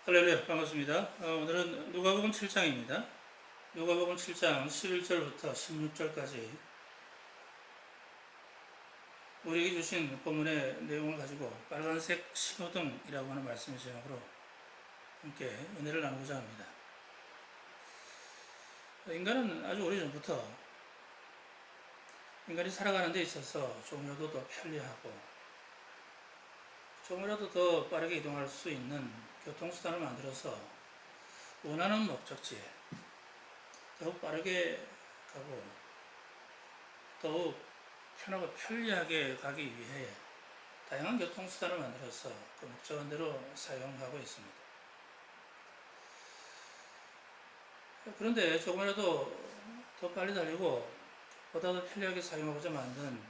할렐루야, 반갑습니다. 오늘은 누가복음 7장입니다. 누가복음 7장 11절부터 16절까지 우리에게 주신 본문의 내용을 가지고 빨간색 신호등이라고 하는 말씀의 제목으로 함께 은혜를 나누고자 합니다. 인간은 아주 오래전부터 인간이 살아가는 데 있어서 조금이라도 더 편리하고 조금이라도 더 빠르게 이동할 수 있는 교통수단을 만들어서 원하는 목적지에 더욱 빠르게 가고 더욱 편하고 편리하게 가기 위해 다양한 교통수단을 만들어서 그 목적원대로 사용하고 있습니다. 그런데 조금이라도 더 빨리 달리고 보다 더 편리하게 사용하고자 만든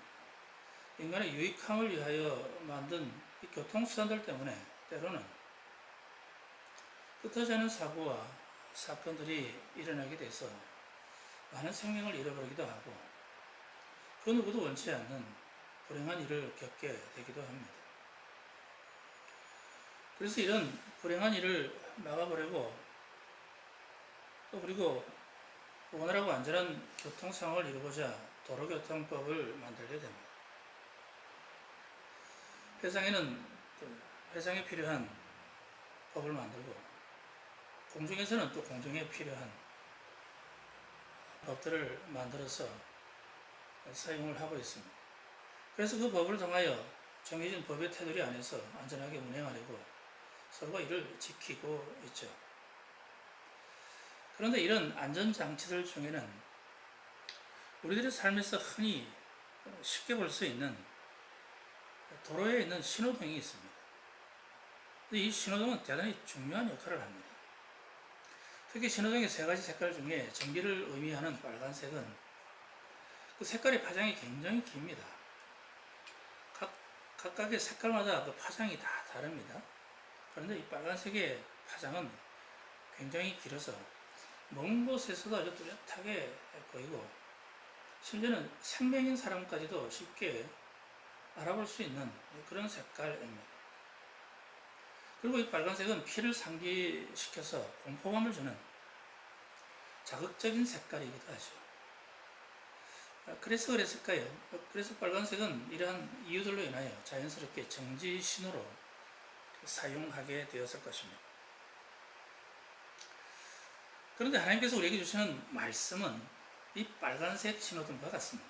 인간의 유익함을 위하여 만든 이 교통수단들 때문에 때로는 뜻하지 않은 사고와 사건들이 일어나게 돼서 많은 생명을 잃어버리기도 하고 그 누구도 원치 않는 불행한 일을 겪게 되기도 합니다. 그래서 이런 불행한 일을 막아보려고 또 그리고 원활하고 안전한 교통 상황을 이루고자 도로교통법을 만들게 됩니다. 회상에 필요한 법을 만들고 공중에서는 또 공중에 필요한 법들을 만들어서 사용을 하고 있습니다. 그래서 그 법을 통하여 정해진 법의 테두리 안에서 안전하게 운행하려고 서로가 이를 지키고 있죠. 그런데 이런 안전장치들 중에는 우리들의 삶에서 흔히 쉽게 볼 수 있는 도로에 있는 신호등이 있습니다. 이 신호등은 대단히 중요한 역할을 합니다. 특히 신호등의 세 가지 색깔 중에 정비를 의미하는 빨간색은 그 색깔의 파장이 굉장히 깁니다. 각각의 색깔마다 그 파장이 다 다릅니다. 그런데 이 빨간색의 파장은 굉장히 길어서 먼 곳에서도 아주 뚜렷하게 보이고 심지어는 생명인 사람까지도 쉽게 알아볼 수 있는 그런 색깔입니다. 그리고 이 빨간색은 피를 상기시켜서 공포감을 주는 자극적인 색깔이기도 하죠. 그래서 그랬을까요? 그래서 빨간색은 이러한 이유들로 인하여 자연스럽게 정지 신호로 사용하게 되었을 것입니다. 그런데 하나님께서 우리에게 주시는 말씀은 이 빨간색 신호등과 같습니다.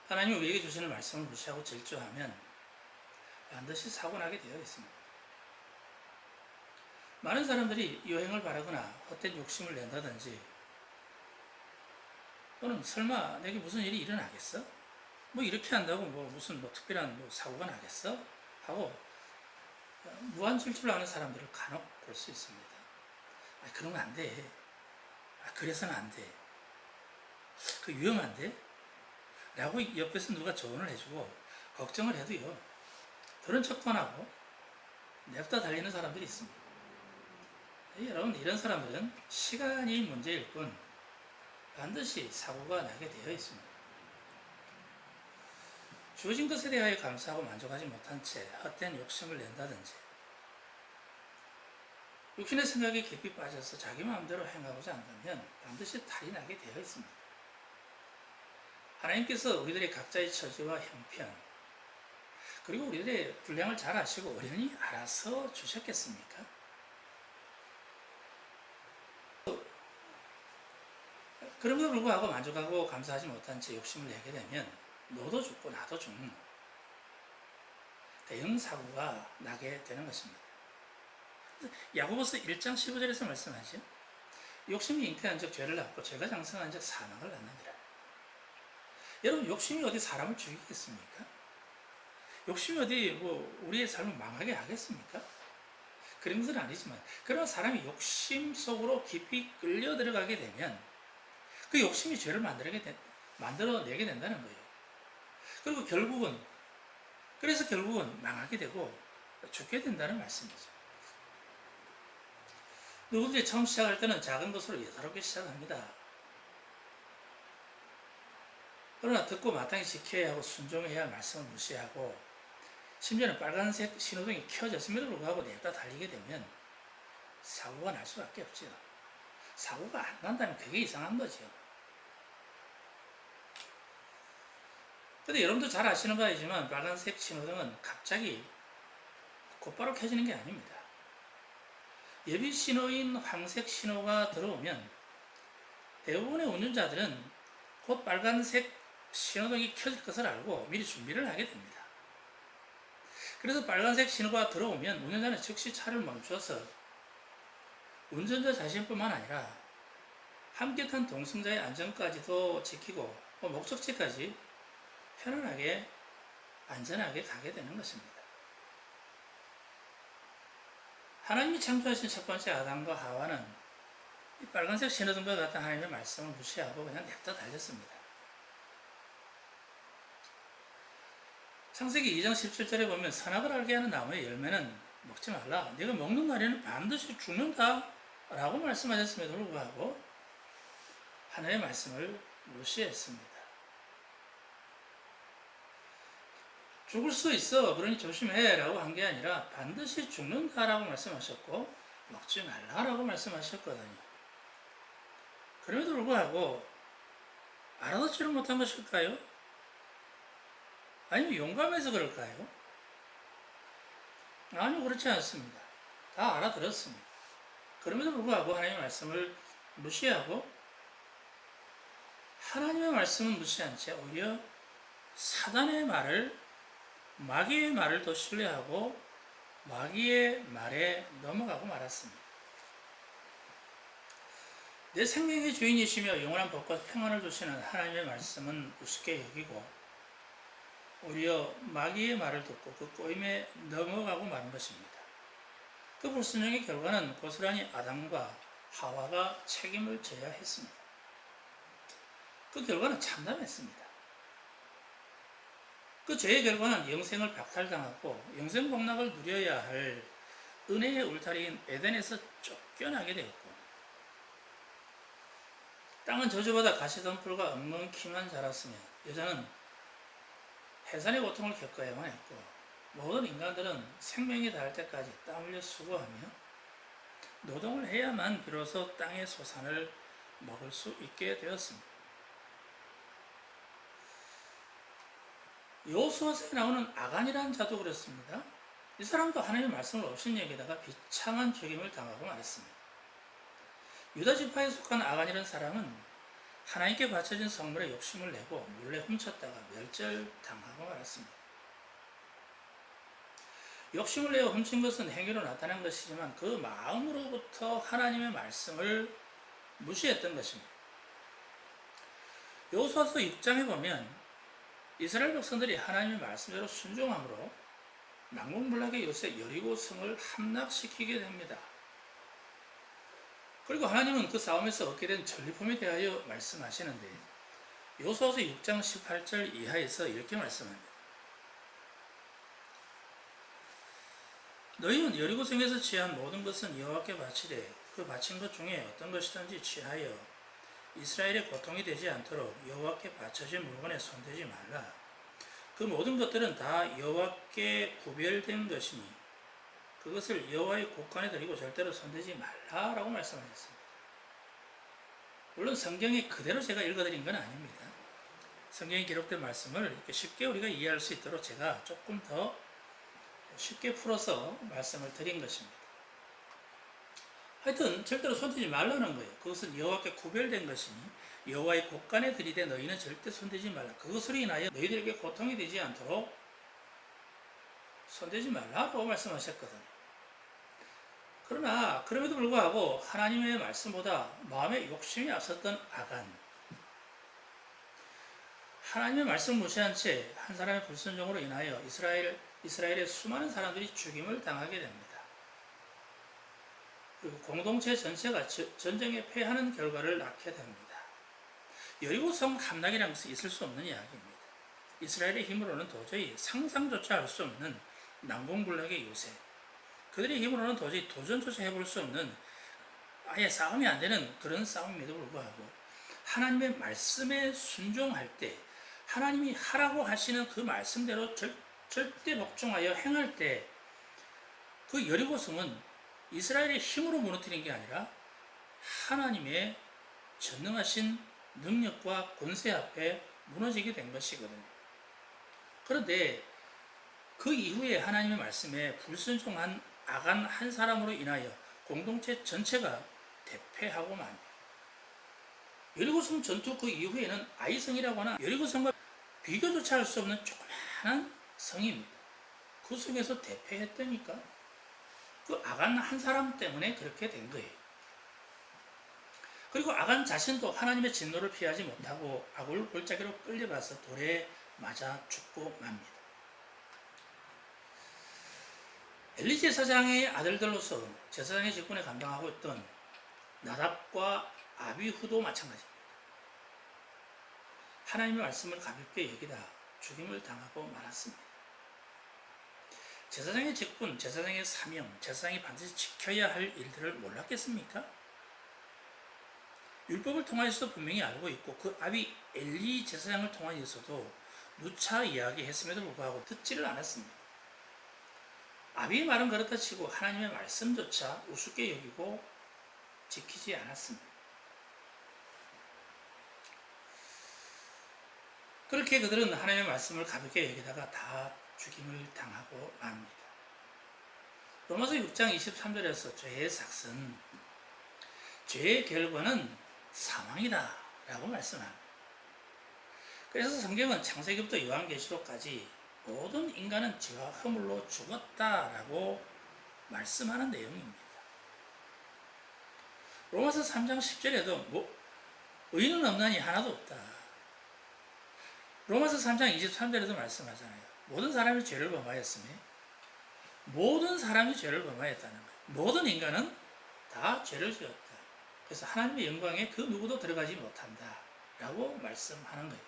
하나님이 우리에게 주시는 말씀을 무시하고 질주하면 반드시 사고나게 되어 있습니다. 많은 사람들이 여행을 바라거나 헛된 욕심을 낸다든지 또는 설마 내게 무슨 일이 일어나겠어? 뭐 이렇게 한다고 무슨 특별한 사고가 나겠어? 하고 무한 질주를 하는 사람들을 간혹 볼 수 있습니다. 그런 거 안 돼. 그래서는 안 돼. 그 위험한데? 라고 옆에서 누가 조언을 해주고 걱정을 해도요. 들은 척도 안 하고 냅다 달리는 사람들이 있습니다. 여러분, 이런 사람들은 시간이 문제일 뿐 반드시 사고가 나게 되어 있습니다. 주어진 것에 대하여 감사하고 만족하지 못한 채 헛된 욕심을 낸다든지 육신의 생각에 깊이 빠져서 자기 마음대로 행하고자 한다면 반드시 탈이 나게 되어 있습니다. 하나님께서 우리들의 각자의 처지와 형편 그리고 우리들의 분량을 잘 아시고 어련히 알아서 주셨겠습니까? 그럼에도 불구하고 만족하고 감사하지 못한 채 욕심을 내게 되면 너도 죽고 나도 죽는 대형 사고가 나게 되는 것입니다. 야고보서 1장 15절에서 말씀하죠. 욕심이 잉태한 적 죄를 낳고 죄가 장성한 적 사망을 낳느니라. 여러분, 욕심이 어디 사람을 죽이겠습니까? 욕심이 어디 우리의 삶을 망하게 하겠습니까? 그런 것은 아니지만 그러나 사람이 욕심 속으로 깊이 끌려 들어가게 되면 그 욕심이 죄를 만들어내게 된다는 거예요. 그리고 결국은 망하게 되고 죽게 된다는 말씀이죠. 누구든지 처음 시작할 때는 작은 것으로 예사롭게 시작합니다. 그러나 듣고 마땅히 지켜야 하고 순종해야 할 말씀을 무시하고 심지어는 빨간색 신호등이 켜졌음에도 불구하고 냅다 달리게 되면 사고가 날 수밖에 없죠. 사고가 안 난다면 그게 이상한 거죠. 근데 여러분도 잘 아시는 바이지만 빨간색 신호등은 갑자기 곧바로 켜지는 게 아닙니다. 예비 신호인 황색 신호가 들어오면 대부분의 운전자들은 곧 빨간색 신호등이 켜질 것을 알고 미리 준비를 하게 됩니다. 그래서 빨간색 신호가 들어오면 운전자는 즉시 차를 멈춰서 운전자 자신뿐만 아니라 함께 탄 동승자의 안전까지도 지키고 목적지까지 편안하게 안전하게 가게 되는 것입니다. 하나님이 창조하신 첫 번째 아담과 하와는 이 빨간색 신호등과 같은 하나님의 말씀을 무시하고 그냥 냅다 달렸습니다. 창세기 2장 17절에 보면 선악을 알게 하는 나무의 열매는 먹지 말라. 네가 먹는 날에는 반드시 죽는다 라고 말씀하셨음에도 불구하고 하나님의 말씀을 무시했습니다. 죽을 수 있어 그러니 조심해 라고 한 게 아니라 반드시 죽는다 라고 말씀하셨고 먹지 말라 라고 말씀하셨거든요. 그럼에도 불구하고 알아듣지를 못한 것일까요? 아니면 용감해서 그럴까요? 아니요, 그렇지 않습니다. 다 알아들었습니다. 그럼에도 불구하고 하나님의 말씀을 무시하고 하나님의 말씀은 무시한 채 오히려 사단의 말을, 마귀의 말을 더 신뢰하고 마귀의 말에 넘어가고 말았습니다. 내 생명의 주인이시며 영원한 복과 평안을 주시는 하나님의 말씀은 우습게 여기고 오히려 마귀의 말을 듣고 그 꼬임에 넘어가고 마는 것입니다. 그 불순종의 결과는 고스란히 아담과 하와가 책임을 져야 했습니다. 그 결과는 참담했습니다. 그 죄의 결과는 영생을 박탈당하고 영생 복락을 누려야 할 은혜의 울타리인 에덴에서 쫓겨나게 되었고 땅은 저주받아 가시덤불과 엉겅퀴만 자랐으며 여자는 해산의 고통을 겪어야만 했고 모든 인간들은 생명이 닿을 때까지 땀 흘려 수고하며 노동을 해야만 비로소 땅의 소산을 먹을 수 있게 되었습니다. 여호수아서에 나오는 아간이라는 자도 그렇습니다. 이 사람도 하나님의 말씀을 없인 얘기다가 비참한 죽임을 당하고 말았습니다. 유다 지파에 속한 아간이라는 사람은 하나님께 바쳐진 성물에 욕심을 내고 몰래 훔쳤다가 멸절당하고 말았습니다. 욕심을 내어 훔친 것은 행위로 나타난 것이지만 그 마음으로부터 하나님의 말씀을 무시했던 것입니다. 여호수아서 6장에 보면 이스라엘 백성들이 하나님의 말씀대로 순종함으로 난공불락의 요새 여리고 성을 함락시키게 됩니다. 그리고 하나님은 그 싸움에서 얻게 된 전리품에 대하여 말씀하시는데 여호수아서 6장 18절 이하에서 이렇게 말씀합니다. 너희는 여리고성에서 취한 모든 것은 여호와께 바치되 그 바친 것 중에 어떤 것이든지 취하여 이스라엘의 고통이 되지 않도록 여호와께 바쳐진 물건에 손대지 말라. 그 모든 것들은 다 여호와께 구별된 것이니 그것을 여호와의 곳간에 드리고 절대로 손대지 말라라고 말씀하셨습니다. 물론 성경이 그대로 제가 읽어드린 건 아닙니다. 성경에 기록된 말씀을 이렇게 쉽게 우리가 이해할 수 있도록 제가 조금 더 쉽게 풀어서 말씀을 드린 것입니다. 하여튼 절대로 손대지 말라는 거예요. 그것은 여호와께 구별된 것이니 여호와의 곳간에 들이되 너희는 절대 손대지 말라. 그것으로 인하여 너희들에게 고통이 되지 않도록 손대지 말라고 말씀하셨거든요. 그러나 그럼에도 불구하고 하나님의 말씀보다 마음의 욕심이 앞섰던 아간, 하나님의 말씀을 무시한 채 한 사람의 불순종으로 인하여 이스라엘의 수많은 사람들이 죽임을 당하게 됩니다. 그리고 공동체 전체가 전쟁에 패하는 결과를 낳게 됩니다. 여리고성 함락이라는 것은 있을 수 없는 이야기입니다. 이스라엘의 힘으로는 도저히 상상조차 할 수 없는 난공불락의 요새, 그들의 힘으로는 도저히 도전조차 해볼 수 없는 아예 싸움이 안 되는 그런 싸움임에도 불구하고 하나님의 말씀에 순종할 때 하나님이 하라고 하시는 그 말씀대로 절대 복종하여 행할 때 그 여리고성은 이스라엘의 힘으로 무너뜨린 게 아니라 하나님의 전능하신 능력과 권세 앞에 무너지게 된 것이거든요. 그런데 그 이후에 하나님의 말씀에 불순종한 아간 한 사람으로 인하여 공동체 전체가 대패하고 맙니다. 여리고성 전투 그 이후에는 아이성이라고 하는 여리고성과 비교조차 할 수 없는 조그마한 성입니다. 그 성에서 대패했다니까 그 아간 한 사람 때문에 그렇게 된 거예요. 그리고 아간 자신도 하나님의 진노를 피하지 못하고 아굴 골짜기로 끌려가서 돌에 맞아 죽고 맙니다. 엘리 제사장의 아들들로서 제사장의 직분에 감당하고 있던 나답과 아비후도 마찬가지입니다. 하나님의 말씀을 가볍게 여기다 죽임을 당하고 말았습니다. 제사장의 직분, 제사장의 사명, 제사장이 반드시 지켜야 할 일들을 몰랐겠습니까? 율법을 통하여서도 분명히 알고 있고 그 아비 엘리 제사장을 통하여서도 누차 이야기했음에도 불구하고 듣지를 않았습니다. 아비의 말은 그렇다 치고 하나님의 말씀조차 우습게 여기고 지키지 않았습니다. 그렇게 그들은 하나님의 말씀을 가볍게 여기다가 다 죽임을 당하고 맙니다. 로마서 6장 23절에서 죄의 삭은 죄의 결과는 사망이다 라고 말씀합니다. 그래서 성경은 창세기부터 요한계시록까지 모든 인간은 죄와 허물로 죽었다 라고 말씀하는 내용입니다. 로마서 3장 10절에도 의인은 없나니 하나도 없다. 로마서 3장 23절에도 말씀하잖아요. 모든 사람이 죄를 범하였으며 모든 사람이 죄를 범하였다는 거예요. 모든 인간은 다 죄를 지었다. 그래서 하나님의 영광에 그 누구도 들어가지 못한다 라고 말씀하는 거예요.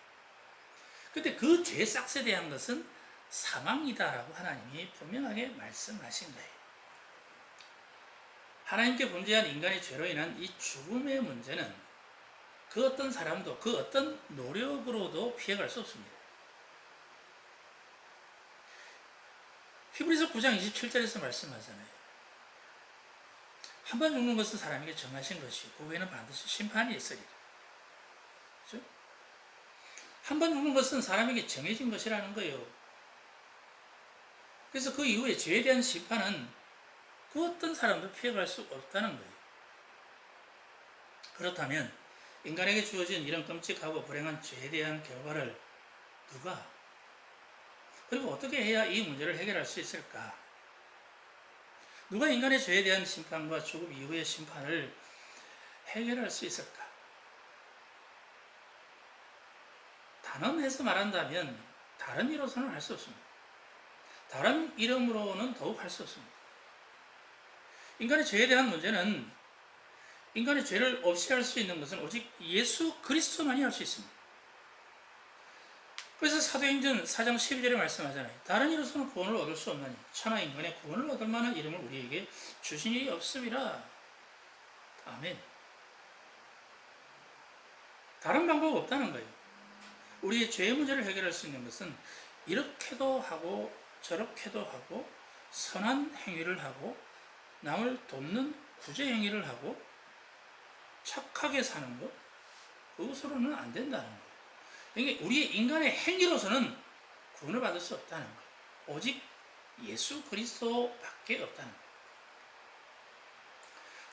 근데 그 죄 싹스에 대한 것은 사망이다 라고 하나님이 분명하게 말씀하신 거예요. 하나님께 범죄한 인간의 죄로 인한 이 죽음의 문제는 그 어떤 사람도 그 어떤 노력으로도 피해갈 수 없습니다. 히브리서 9장 27절에서 말씀하잖아요. 한 번 죽는 것은 사람에게 정하신 것이고 그 후에는 반드시 심판이 있으리라. 그렇죠? 한 번 죽는 것은 사람에게 정해진 것이라는 거예요. 그래서 그 이후에 죄에 대한 심판은 그 어떤 사람도 피해갈 수 없다는 거예요. 그렇다면 인간에게 주어진 이런 끔찍하고 불행한 죄에 대한 결과를 누가 그리고 어떻게 해야 이 문제를 해결할 수 있을까? 누가 인간의 죄에 대한 심판과 죽음 이후의 심판을 해결할 수 있을까? 단언해서 말한다면 다른 이로서는 할 수 없습니다. 다른 이름으로는 더욱 할 수 없습니다. 인간의 죄에 대한 문제는 인간의 죄를 없이 할 수 있는 것은 오직 예수 그리스도만이 할 수 있습니다. 그래서 사도행전 4장 12절에 말씀하잖아요. 다른 이로서는 구원을 얻을 수 없나니 천하 인간의 구원을 얻을 만한 이름을 우리에게 주신 일이 없음이라. 아멘. 다른 방법 없다는 거예요. 우리의 죄의 문제를 해결할 수 있는 것은 이렇게도 하고 저렇게도 하고 선한 행위를 하고 남을 돕는 구제 행위를 하고 착하게 사는 것, 그것으로는 안 된다는 거예요. 그러니까 우리의 인간의 행위로서는 구원을 받을 수 없다는 거예요. 오직 예수 그리스도밖에 없다는 거예요.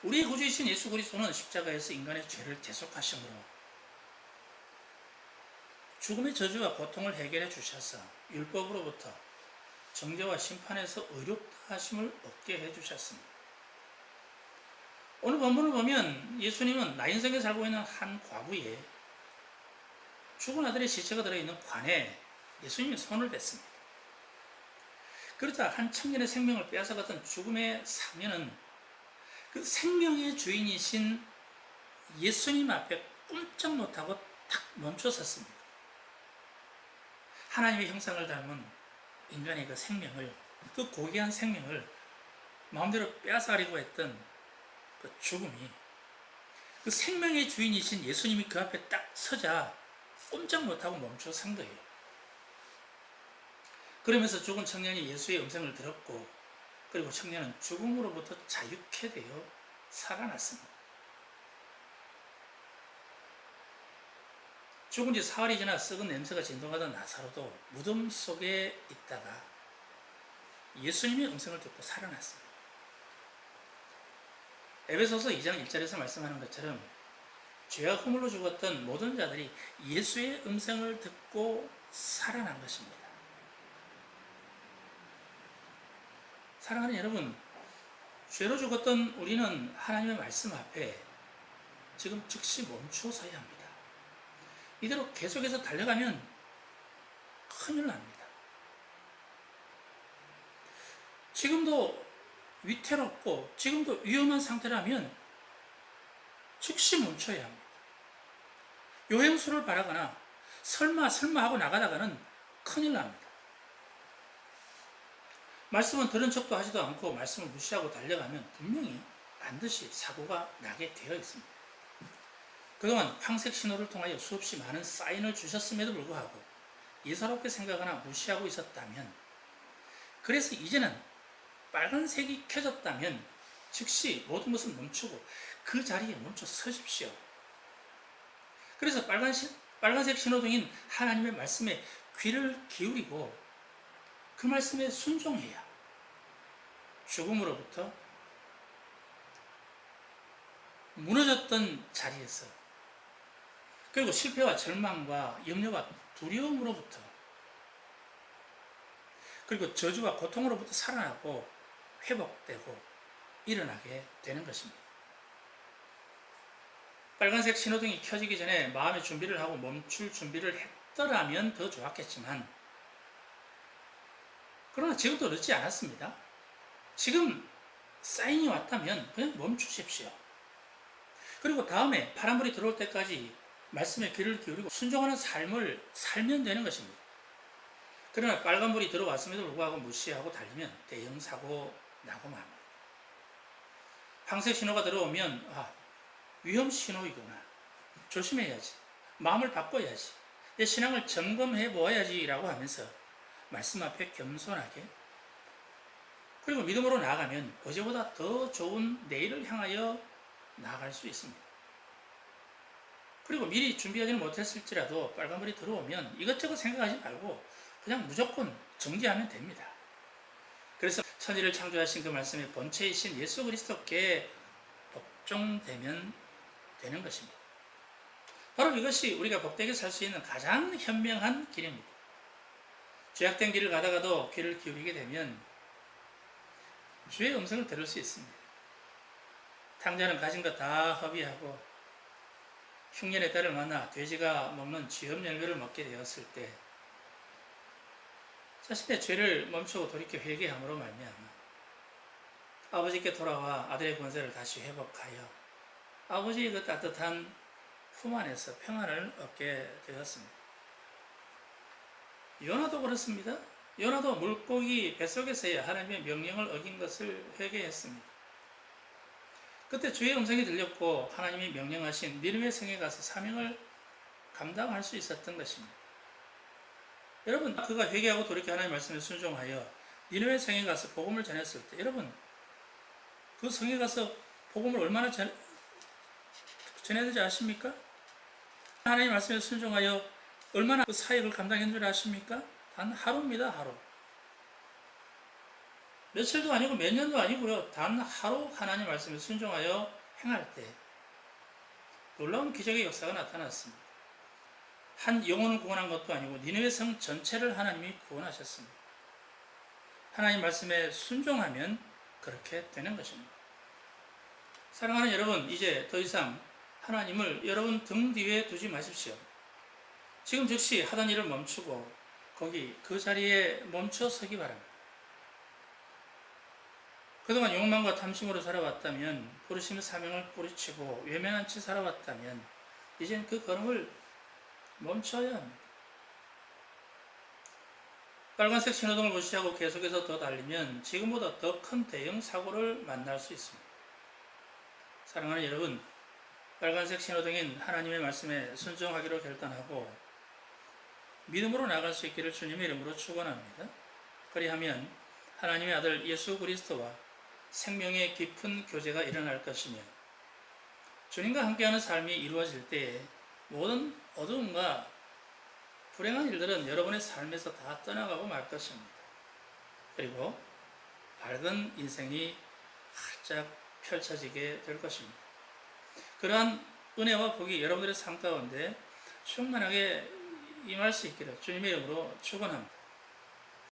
우리의 구주이신 예수 그리스도는 십자가에서 인간의 죄를 대속하심으로 죽음의 저주와 고통을 해결해 주셔서 율법으로부터 정죄와 심판에서 의롭다 하심을 얻게 해주셨습니다. 오늘 본문을 보면 예수님은 나인성에 살고 있는 한 과부의 죽은 아들의 시체가 들어있는 관에 예수님이 손을 댔습니다. 그러자 한 청년의 생명을 빼앗아갔던 죽음의 상녀는 그 생명의 주인이신 예수님 앞에 꼼짝 못하고 탁 멈춰섰습니다. 하나님의 형상을 닮은 인간의 그 생명을, 그 고귀한 생명을 마음대로 빼앗아가려고 했던 그 죽음이, 그 생명의 주인이신 예수님이 그 앞에 딱 서자 꼼짝 못하고 멈춰 선 거예요. 그러면서 죽은 청년이 예수의 음성을 들었고, 그리고 청년은 죽음으로부터 자유케 되어 살아났습니다. 죽은 지 사흘이 지나 썩은 냄새가 진동하던 나사로도 무덤 속에 있다가 예수님의 음성을 듣고 살아났습니다. 에베소서 2장 1절에서 말씀하는 것처럼 죄와 허물로 죽었던 모든 자들이 예수의 음성을 듣고 살아난 것입니다. 사랑하는 여러분, 죄로 죽었던 우리는 하나님의 말씀 앞에 지금 즉시 멈추어서야 합니다. 이대로 계속해서 달려가면 큰일 납니다. 지금도 위태롭고 지금도 위험한 상태라면 즉시 멈춰야 합니다. 요행수를 바라거나 설마 하고 나가다가는 큰일 납니다. 말씀은 들은 척도 하지도 않고 말씀을 무시하고 달려가면 분명히 반드시 사고가 나게 되어 있습니다. 그동안 황색 신호를 통하여 수없이 많은 사인을 주셨음에도 불구하고 예사롭게 생각하나 무시하고 있었다면, 그래서 이제는 빨간색이 켜졌다면 즉시 모든 것을 멈추고 그 자리에 멈춰 서십시오. 그래서 빨간색 신호등인 하나님의 말씀에 귀를 기울이고 그 말씀에 순종해야 죽음으로부터 무너졌던 자리에서, 그리고 실패와 절망과 염려와 두려움으로부터, 그리고 저주와 고통으로부터 살아나고 회복되고 일어나게 되는 것입니다. 빨간색 신호등이 켜지기 전에 마음의 준비를 하고 멈출 준비를 했더라면 더 좋았겠지만, 그러나 지금도 늦지 않았습니다. 지금 사인이 왔다면 그냥 멈추십시오. 그리고 다음에 파란불이 들어올 때까지 말씀에 귀를 기울이고 순종하는 삶을 살면 되는 것입니다. 그러나 빨간불이 들어왔음에도 불구하고 무시하고 달리면 대형 사고 나고 맙니다. 황색 신호가 들어오면 위험 신호이구나, 조심해야지, 마음을 바꿔야지, 내 신앙을 점검해 보아야지 라고 하면서 말씀 앞에 겸손하게, 그리고 믿음으로 나아가면 어제보다 더 좋은 내일을 향하여 나아갈 수 있습니다. 그리고 미리 준비하지는 못했을지라도 빨간불이 들어오면 이것저것 생각하지 말고 그냥 무조건 정지하면 됩니다. 그래서 천지를 창조하신 그 말씀의 본체이신 예수 그리스도께 복종되면 되는 것입니다. 바로 이것이 우리가 복되게 살 수 있는 가장 현명한 길입니다. 죄악된 길을 가다가도 귀를 기울이게 되면 주의 음성을 들을 수 있습니다. 탕자는 가진 것 다 허비하고 흉년의 딸을 만나 돼지가 먹는 쥐염 열매를 먹게 되었을 때 자신의 죄를 멈추고 돌이켜 회개함으로 말미암아 아버지께 돌아와 아들의 권세를 다시 회복하여 아버지의 그 따뜻한 품 안에서 평안을 얻게 되었습니다. 요나도 그렇습니다. 요나도 물고기 뱃속에서야 하나님의 명령을 어긴 것을 회개했습니다. 그때 주의 음성이 들렸고 하나님이 명령하신 니느웨 성에 가서 사명을 감당할 수 있었던 것입니다. 여러분, 그가 회개하고 돌이켜 하나님의 말씀에 순종하여 니느웨 성에 가서 복음을 전했을 때, 여러분 그 성에 가서 복음을 얼마나 전해야 되지 아십니까? 하나님의 말씀에 순종하여 얼마나 그 사역을 감당했는 줄 아십니까? 단 하루입니다. 하루. 며칠도 아니고 몇 년도 아니고요. 단 하루 하나님 말씀에 순종하여 행할 때 놀라운 기적의 역사가 나타났습니다. 한 영혼을 구원한 것도 아니고 니느웨 성 전체를 하나님이 구원하셨습니다. 하나님 말씀에 순종하면 그렇게 되는 것입니다. 사랑하는 여러분, 이제 더 이상 하나님을 여러분 등 뒤에 두지 마십시오. 지금 즉시 하던 일을 멈추고 거기 그 자리에 멈춰 서기 바랍니다. 그동안 욕망과 탐심으로 살아왔다면, 부르심의 사명을 뿌리치고 외면한 채 살아왔다면 이젠 그 걸음을 멈춰야 합니다. 빨간색 신호등을 무시하고 계속해서 더 달리면 지금보다 더 큰 대형 사고를 만날 수 있습니다. 사랑하는 여러분, 빨간색 신호등인 하나님의 말씀에 순종하기로 결단하고 믿음으로 나갈 수 있기를 주님의 이름으로 축원합니다. 그리하면 하나님의 아들 예수 그리스도와 생명의 깊은 교제가 일어날 것이며 주님과 함께하는 삶이 이루어질 때에 모든 어두움과 불행한 일들은 여러분의 삶에서 다 떠나가고 말 것입니다. 그리고 밝은 인생이 활짝 펼쳐지게 될 것입니다. 그러한 은혜와 복이 여러분들의 삶 가운데 충만하게 임할 수 있기를 주님의 이름으로 축원합니다.